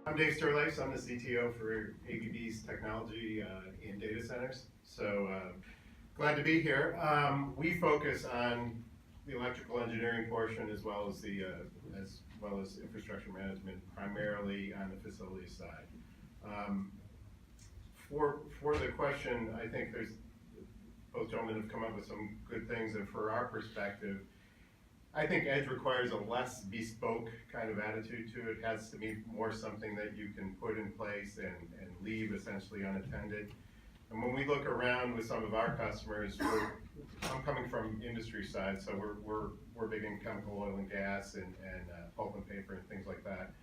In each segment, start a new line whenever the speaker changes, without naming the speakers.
I'm Dave Sterlace. I'm the CTO for ABB's technology in data centers. So glad to be here. We focus on the electrical engineering portion as well as infrastructure management, primarily on the facilities side. For the question, I think both gentlemen have come up with some good things, and for our perspective, I think Edge requires a less bespoke kind of attitude to it. It has to be more something that you can put in place and leave essentially unattended. And when we look around with some of our customers, I'm coming from industry side, so we're big in chemical, oil and gas, and pulp and paper and things like that.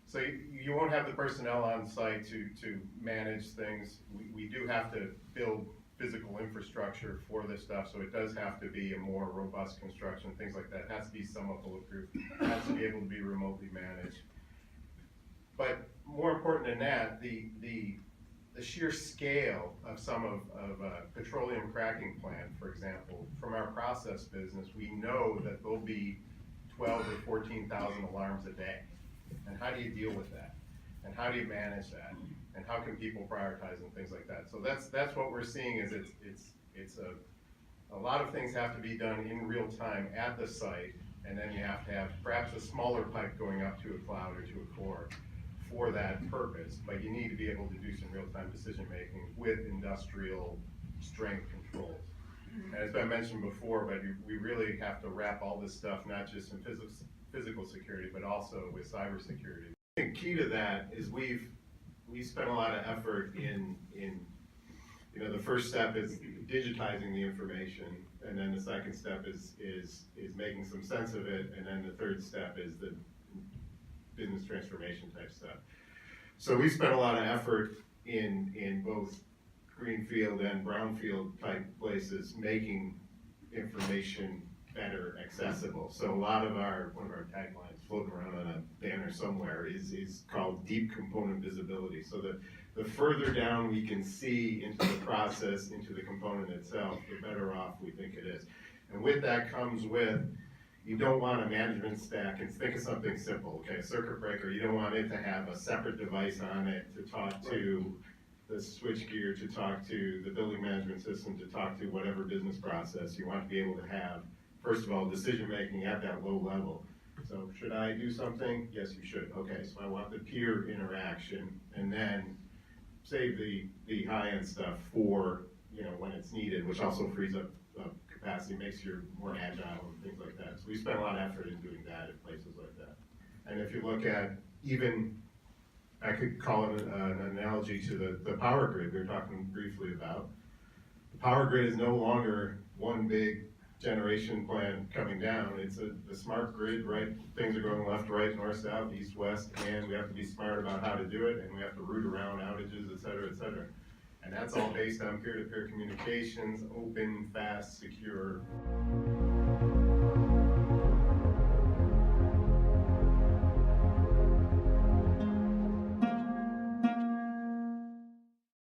So you won't have the personnel on site to manage things. We do have to build physical infrastructure for this stuff, so it does have to be a more robust construction, things like that. It has to be somewhat bulletproof, it has to be able to be remotely managed. But more important than that, the sheer scale of some of petroleum cracking plant, for example, from our process business, we know that there'll be 12 or 14,000 alarms a day. And how do you deal with that? And how do you manage that? And how can people prioritize and things like that? So that's what we're seeing is it's a lot of things have to be done in real time at the site, and then you have to have perhaps a smaller pipe going up to a cloud or to a core for that purpose, but you need to be able to do some real-time decision making with industrial strength controls. And it's been mentioned before, but we really have to wrap all this stuff not just in physical security, but also with cybersecurity. I think key to that is we spent a lot of effort in the first step is digitizing the information, and then the second step is making some sense of it, and then the third step is the business transformation type stuff. So we spent a lot of effort in both greenfield and brownfield type places making information better accessible. So a lot of one of our taglines floating around on a banner somewhere is called deep component visibility. So the further down we can see into the process, into the component itself, the better off we think it is. And with that comes you don't want a management stack, and think of something simple, okay, a circuit breaker, you don't want it to have a separate device on it to talk to the switchgear, to talk to the building management system, to talk to whatever business process. You want to be able to have, first of all, decision making at that low level. So should I do something? Yes, you should. Okay, so I want the peer interaction, and then save the high-end stuff for when it's needed, which also frees up capacity, makes you more agile and things like that. So we spent a lot of effort in doing that at places like that. And if you look at I could call it an analogy to the power grid we were talking briefly about. The power grid is no longer one big generation plant coming down. It's a smart grid, right? Things are going left, right, north, south, east, west, and we have to be smart about how to do it, and we have to route around outages, et cetera, et cetera. And that's all based on peer-to-peer communications, open, fast, secure.